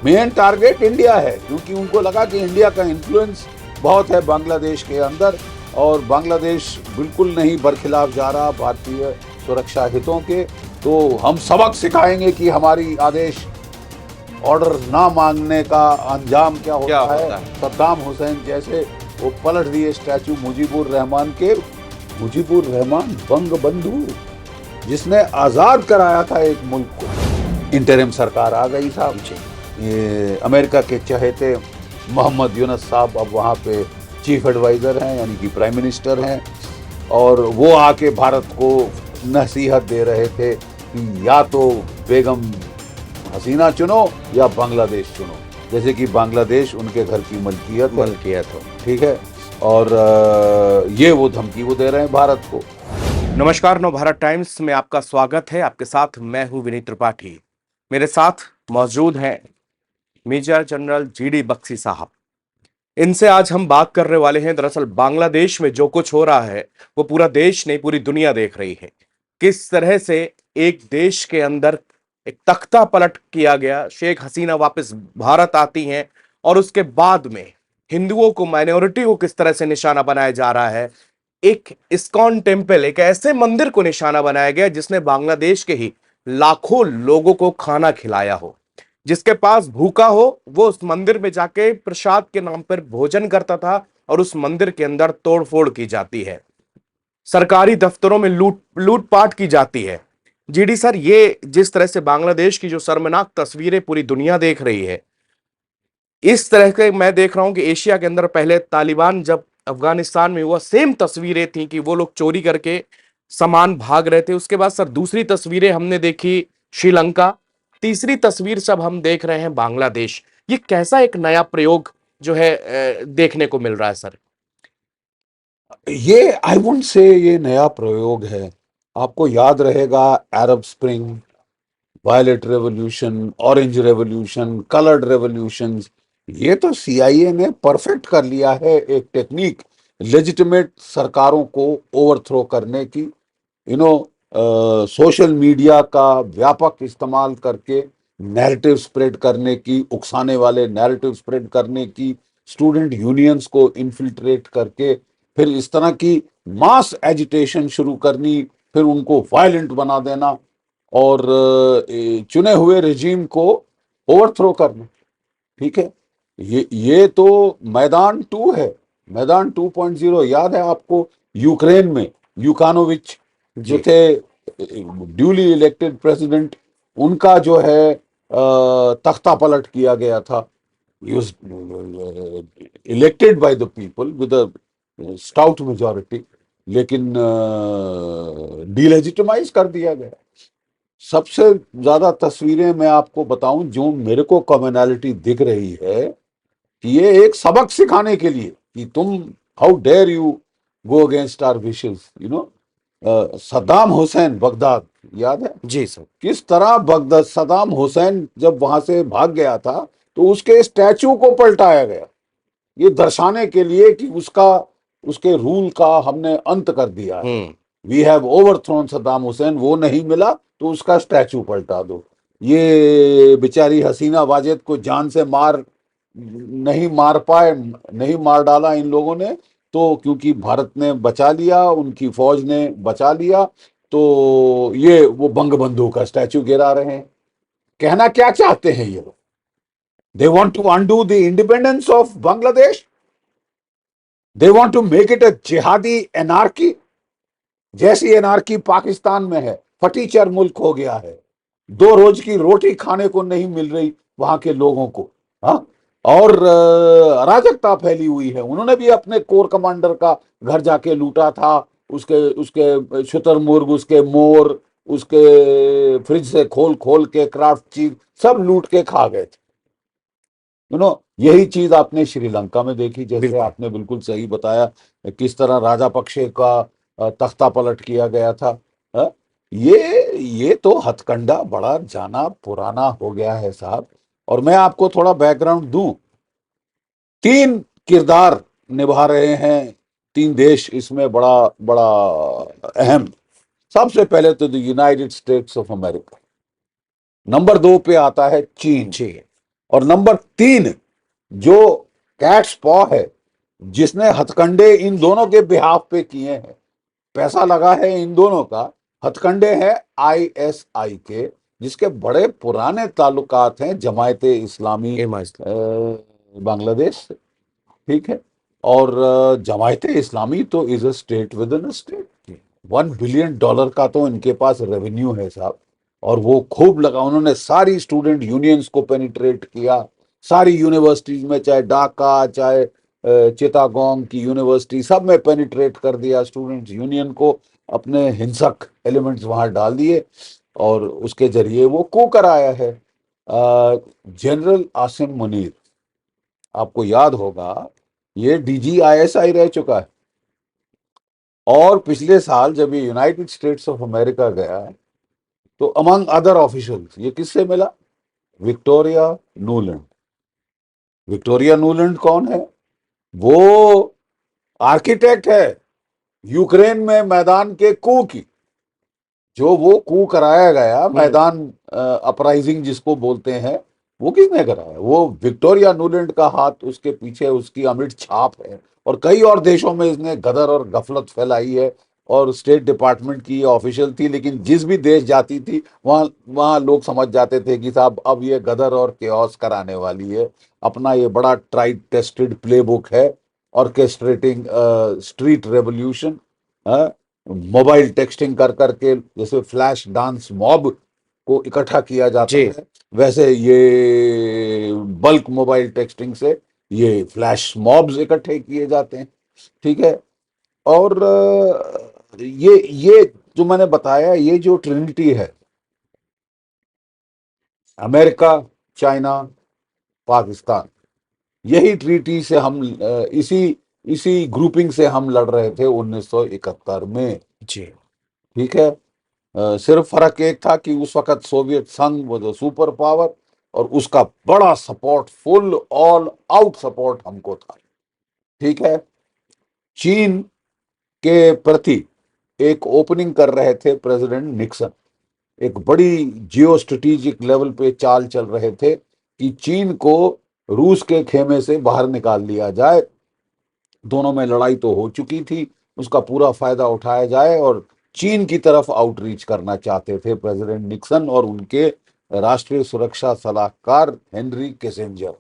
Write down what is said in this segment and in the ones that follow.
Main target India है, क्योंकि उनको लगा कि इंडिया का इन्फ्लुएंस बहुत है बांग्लादेश के अंदर और बांग्लादेश बिल्कुल नहीं बरखिलाफ जा रहा भारतीय सुरक्षा हितों के। तो हम सबक सिखाएंगे कि हमारी आदेश ऑर्डर ना मांगने का अंजाम क्या होता है। सद्दाम हुसैन जैसे वो पलट दिए स्टैचू मुजीबुर रहमान के। मुजीबुर रहमान बंग बंधु जिसने आजाद कराया था एक मुल्क को। इंटरिम सरकार आ गई साहब, ये अमेरिका के चहेते मोहम्मद यूनस साहब अब वहाँ पे चीफ एडवाइजर हैं, यानी कि प्राइम मिनिस्टर हैं। और वो आके भारत को नसीहत दे रहे थे कि या तो बेगम हसीना चुनो या बांग्लादेश चुनो, जैसे कि बांग्लादेश उनके घर की मलकियत हो, ठीक है। और ये वो धमकी वो दे रहे हैं भारत को। नमस्कार, नवभारत टाइम्स में आपका स्वागत है। आपके साथ मैं हूं विनीत त्रिपाठी। मेरे साथ मौजूद हैं मेजर जनरल जीडी बख्शी साहब। इनसे आज हम बात करने वाले हैं। दरअसल बांग्लादेश में जो कुछ हो रहा है वो पूरा देश नहीं, पूरी दुनिया देख रही है। किस तरह से एक देश के अंदर एक तख्ता पलट किया गया, शेख हसीना वापस भारत आती हैं और उसके बाद में हिंदुओं को, माइनॉरिटी को किस तरह से निशाना बनाया जा रहा है। एक इस्कॉन टेम्पल, एक ऐसे मंदिर को निशाना बनाया गया जिसने बांग्लादेश के ही लाखों लोगों को खाना खिलाया हो। जिसके पास भूखा हो वो उस मंदिर में जाके प्रसाद के नाम पर भोजन करता था और उस मंदिर के अंदर तोड़फोड़ की जाती है। सरकारी दफ्तरों में लूटपाट की जाती है। जीडी सर, ये जिस तरह से बांग्लादेश की जो शर्मनाक तस्वीरें पूरी दुनिया देख रही है, इस तरह के मैं देख रहा हूं कि एशिया के अंदर पहले तालिबान जब अफगानिस्तान में हुआ, सेम तस्वीरें थी कि वो लोग चोरी करके सामान भाग रहे थे। उसके बाद सर दूसरी तस्वीरें हमने देखी श्रीलंका, तीसरी तस्वीर सब हम देख रहे हैं बांग्लादेश। ये कैसा एक नया प्रयोग जो है देखने को मिल रहा है सर? ये आई वुडंट से ये नया प्रयोग है। आपको याद रहेगा Arab spring, violet revolution, orange revolution, coloured revolutions, ये तो सीआईए ने परफेक्ट कर लिया है एक टेक्निक लेजिटिमेट सरकारों को ओवरथ्रो करने की। सोशल मीडिया का व्यापक इस्तेमाल करके नैरेटिव स्प्रेड करने की, उकसाने वाले नैरेटिव स्प्रेड करने की, स्टूडेंट यूनियंस को इन्फिल्ट्रेट करके फिर इस तरह की मास एजिटेशन शुरू करनी, फिर उनको वायलेंट बना देना और चुने हुए रिजीम को ओवरथ्रो करना। ठीक है, ये तो मैदान 2 है, मैदान 2.0। याद है आपको यूक्रेन में यूकानोविच जो थे ड्यूली इलेक्टेड प्रेसिडेंट, उनका जो है तख्ता पलट किया गया था। He was elected by the people with a stout majority, लेकिन डिलेजिटिमाइज कर दिया गया। सबसे ज्यादा तस्वीरें मैं आपको बताऊं जो मेरे को कॉमनैलिटी दिख रही है कि ये एक सबक सिखाने के लिए कि तुम, how dare you go against our wishes, Saddam Hussein Baghdad, याद है जी सर। किस तरह बगदाद सद्दाम हुसैन जब वहां से भाग गया था तो उसके स्टैचू को पलटाया गया, ये दर्शाने के लिए कि उसके रूल का हमने अंत कर दिया है। We have overthrown Saddam Hussein, वो नहीं मिला तो उसका स्टैचू पलटा दो। ये बेचारी हसीना वाजेद को जान से नहीं मार पाए, नहीं मार डाला इन लोगों ने, तो क्योंकि भारत ने बचा लिया, उनकी फौज ने बचा लिया, तो ये वो बंगबंधु का स्टैचू गिरा रहे हैं। कहना क्या चाहते हैं ये लोग? They want to undo the independence of Bangladesh, they want to make it a jihadi anarchy, जैसी एनार्की पाकिस्तान में है। फटीचर मुल्क हो गया है, 2 रोज की रोटी खाने को नहीं मिल रही वहां के लोगों को। हाँ, और अराजकता फैली हुई है। उन्होंने भी अपने कोर कमांडर का घर जाके लूटा था, उसके उसके शुतुरमुर्ग, उसके मोर, उसके फ्रिज से खोल खोल के क्राफ्ट चीज सब लूट के खा गए थे। यही चीज आपने श्रीलंका में देखी, जैसे आपने बिल्कुल सही बताया किस तरह राजापक्षे का तख्ता पलट किया गया था। ये तो हथकंडा बड़ा जाना पुराना हो गया है साहब। और मैं आपको थोड़ा बैकग्राउंड दूं, 3 किरदार निभा रहे हैं 3 देश इसमें बड़ा बड़ा अहम। सबसे पहले तो the United states of America, number 2 पे आता है चीन, और नंबर 3 जो कैट्स पॉ है, जिसने हथकंडे इन दोनों के बिहाफ पे किए हैं, पैसा लगा है इन दोनों का। हथकंडे हैं आईएसआई के, जिसके बड़े पुराने ताल्लुकात हैं जमायते इस्लामी बांग्लादेश से, ठीक है। और जमायते इस्लामी तो is a state with in a state. $1 billion का तो इनके पास रेवेन्यू है साहब। और वो खूब लगा, उन्होंने सारी स्टूडेंट यूनियंस को पेनिट्रेट किया, सारी यूनिवर्सिटीज में, चाहे ढाका, चाहे चिटागोंग की यूनिवर्सिटी, सब में पेनिट्रेट कर दिया स्टूडेंट्स यूनियन को, अपने हिंसक एलिमेंट्स वहां डाल दिए, और उसके जरिए वो कू कराया है। जनरल आसिम मुनीर, आपको याद होगा, ये DGISI रह चुका है। और पिछले साल जब ये यूनाइटेड स्टेट्स ऑफ अमेरिका गया, तो अमंग अदर ऑफिशियल्स ये किससे मिला? Victoria Nuland. विक्टोरिया नूलैंड कौन है? वो आर्किटेक्ट है यूक्रेन में मैदान के कू की। जो वो कू कराया गया, मैदान अपराइजिंग जिसको बोलते हैं, वो किसने कराया? वो विक्टोरिया नूलैंड का हाथ उसके पीछे, उसकी अमिट छाप है। और कई और देशों में इसने गदर और गफलत फैलाई है, और स्टेट डिपार्टमेंट की ऑफिशियल थी, लेकिन जिस भी देश जाती थी वहाँ वहाँ लोग समझ जाते थे कि साहब अब ये गदर और केओस कराने वाली है। अपना ये बड़ा ट्राइड टेस्टेड प्लेबुक है, orchestrating street revolution, mobile texting कर करके, जैसे फ्लैश डांस मॉब को इकट्ठा किया जाता जी। है, वैसे ये बल्क मोबाइल टेक्सटिंग से ये फ्लैश मॉब्स इकट्ठे किए जाते हैं, ठीक है। और ये जो मैंने बताया, ये जो ट्रिनिटी है, अमेरिका, चाइना, पाकिस्तान, यही ट्रीटी से हम इसी इसी ग्रुपिंग से हम लड़ रहे थे 1971 में, जी। ठीक है। सिर्फ फर्क एक था कि उस वक्त सोवियत संघ वो जो सुपर पावर, और उसका बड़ा support, full all out support हमको था, ठीक है। चीन के प्रति एक ओपनिंग कर रहे थे प्रेसिडेंट निक्सन, एक बड़ी जियो स्ट्रेटेजिक लेवल पे चाल चल रहे थे कि चीन को रूस के खेमे से बाहर निकाल लिया जाए। दोनों में लड़ाई तो हो चुकी थी, उसका पूरा फायदा उठाया जाए, और चीन की तरफ आउटरीच करना चाहते थे प्रेसिडेंट निक्सन और उनके राष्ट्रीय सुरक्षा सलाहकार हेनरी किसिंजर।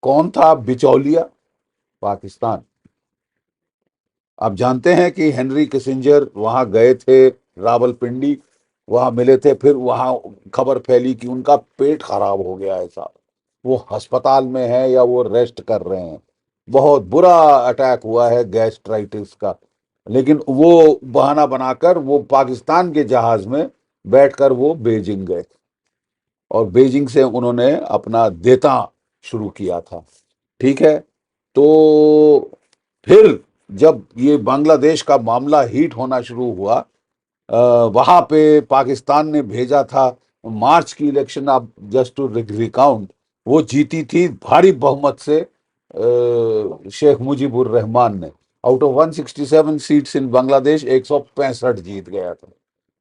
कौन था बिचौलिया? पाकिस्तान। आप जानते हैं कि हेनरी किसिंजर वहां गए थे, रावलपिंडी, वहां मिले थे, फिर वहां खबर फैली कि उनका पेट खराब हो गया है साहब, वो अस्पताल में है या वो रेस्ट कर रहे हैं, बहुत बुरा अटैक हुआ है गैस्ट्राइटिस का। लेकिन वो बहाना बनाकर वो पाकिस्तान के जहाज में बैठकर वो बीजिंग गए, और बीजिंग से उन्होंने अपना देता शुरू किया था, ठीक है। तो फिर जब ये बांग्लादेश का मामला हीट होना शुरू हुआ, वहां पे पाकिस्तान ने भेजा था, मार्च की इलेक्शन, आप जस्ट टू रिकाउंट, वो जीती थी भारी बहुमत से शेख मुजीबुर रहमान ने। Out of 167 seats in Bangladesh 165 जीत गया था,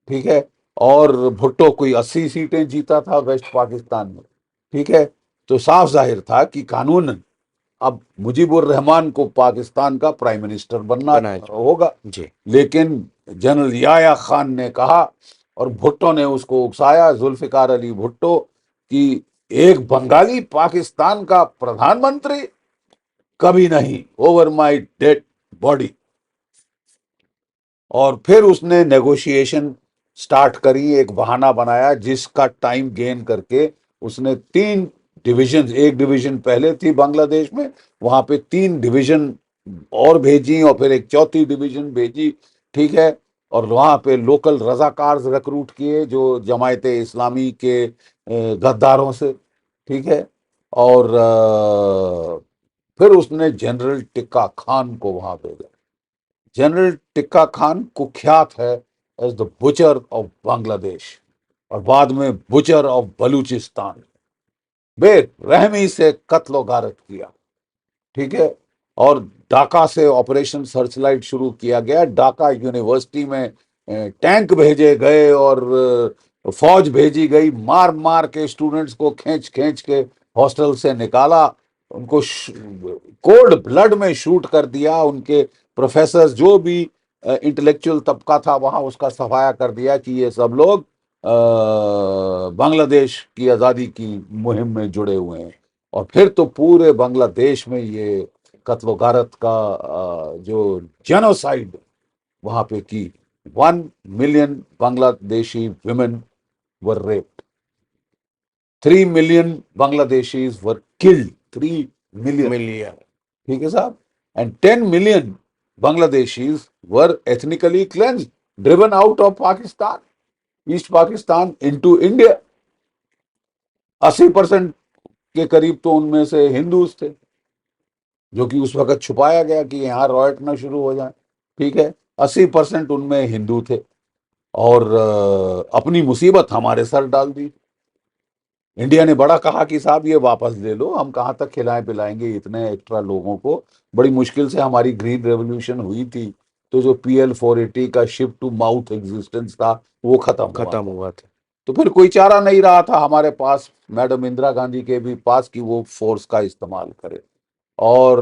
ठीक है। और भुट्टो कोई 80 सीटें जीता था वेस्ट पाकिस्तान में, ठीक है। तो साफ जाहिर था कि कानून अब मुजीबुर रहमान को पाकिस्तान का प्राइम मिनिस्टर बनना होगा। जी। लेकिन जनरल याया खान ने कहा, और भुट्टो ने उसको उकसाया, जुल्फिकार अली भुट्टो, कि एक बंगाली पाकिस्तान का प्रधानमंत्री, कभी नहीं, ओवर माय डेड बॉडी। और फिर उसने नेगोशिएशन स्टार्ट करी, एक बहाना बनाया जिसका टाइम गेन करके उसने 3 डिवीजन, एक डिवीजन पहले थी बांग्लादेश में, वहां पे 3 डिवीजन और भेजी, और फिर एक चौथी डिवीजन भेजी, ठीक है। और वहां पे लोकल रजाकार रिक्रूट किए जो जमायते इस्लामी के गद्दारों से, ठीक है। और फिर उसने जनरल टिक्का खान को वहां भेजा। जनरल टिक्का खान कुख्यात है as the butcher of Bangladesh, और बाद में बुचर ऑफ बलूचिस्तान। बेरहमी से कत्लो गारत किया, ठीक है। और ढाका से ऑपरेशन सर्चलाइट शुरू किया गया। ढाका यूनिवर्सिटी में टैंक भेजे गए और फौज भेजी गई, मार मार के स्टूडेंट्स को खींच खींच के हॉस्टल से निकाला, उनको कोल्ड ब्लड में शूट कर दिया, उनके प्रोफेसर्स जो भी इंटेलेक्चुअल तबका था वहां उसका सफाया कर दिया कि ये सब लोग बांग्लादेश की आज़ादी की मुहिम में जुड़े हुए हैं। और फिर तो पूरे बांग्लादेश में ये कत्ल गारत का जो जेनोसाइड वहां पे की, 1 million Bangladeshi women were raped, 3 million Bangladeshis were killed, 3 million, million. ठीक है साहब, and 10 million Bangladeshis were ethnically cleansed, driven out of Pakistan, East Pakistan into India। 80% के करीब तो उनमें से हिंदूज थे, जो कि उस वक्त छुपाया गया कि यहाँ रॉयट ना शुरू हो जाए, ठीक है। 80% उनमें हिंदू थे और अपनी मुसीबत हमारे सर डाल दी। इंडिया ने बड़ा कहा कि साहब ये वापस ले लो, हम कहाँ तक खिलाएं पिलाएंगे इतने एक्स्ट्रा लोगों को। बड़ी मुश्किल से हमारी ग्रीन रेवोल्यूशन हुई थी, तो जो PL 480 का शिप टू माउथ एग्जिस्टेंस था वो खत्म हुआ था। तो फिर कोई चारा नहीं रहा था हमारे पास, मैडम इंदिरा गांधी के भी पास, कि वो फोर्स का इस्तेमाल करे। और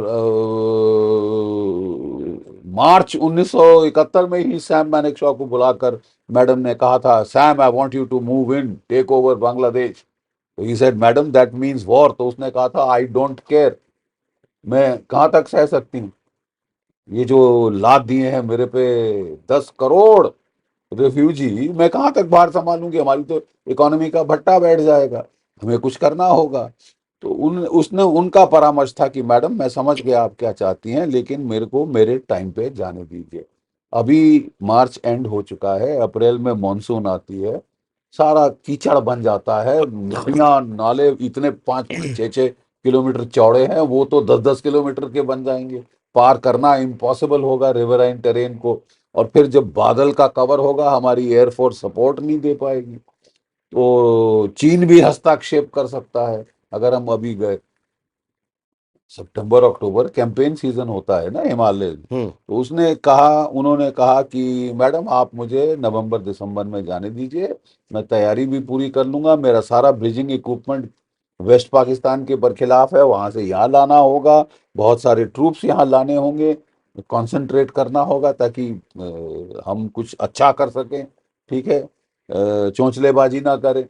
मार्च 1971 में ही सैम मानेकशॉ को बुलाकर मैडम ने कहा था, Sam I want you to move in, take over Bangladesh. तो he said madam that means war. तो उसने कहा था आई डोंट केयर, मैं कहाँ तक सह सकती हूँ, ये जो लाद दिए हैं मेरे पे 10 करोड़ रिफ्यूजी, मैं कहाँ तक बाहर संभालूंगी, हमारी तो इकोनॉमी का भट्टा बैठ जाएगा, हमें कुछ करना होगा। तो उसने उनका परामर्श था कि मैडम मैं समझ गया आप क्या चाहती हैं, लेकिन मेरे को मेरे टाइम पे जाने दीजिए। अभी मार्च एंड हो चुका है, अप्रैल में मॉनसून आती है, सारा कीचड़ बन जाता है, नदियां नाले इतने 5-5, 6-6 किलोमीटर चौड़े हैं, वो तो 10-10 किलोमीटर के बन जाएंगे, पार करना इम्पॉसिबल होगा रिवराइन टेरेन को। और फिर जब बादल का कवर होगा, हमारी एयरफोर्स सपोर्ट नहीं दे पाएगी। तो चीन भी हस्तक्षेप कर सकता है अगर हम अभी गए। सितंबर अक्टूबर कैंपेन सीजन होता है ना हिमालय, तो उन्होंने कहा कि मैडम आप मुझे नवंबर दिसंबर में जाने दीजिए, मैं तैयारी भी पूरी कर लूंगा, मेरा सारा ब्रिजिंग इक्विपमेंट वेस्ट पाकिस्तान के बरखिलाफ है, वहां से यहाँ लाना होगा, बहुत सारे ट्रूप्स यहाँ लाने होंगे, कंसंट्रेट करना होगा ताकि हम कुछ अच्छा कर सकें, ठीक है, चोंचलेबाजी ना करें।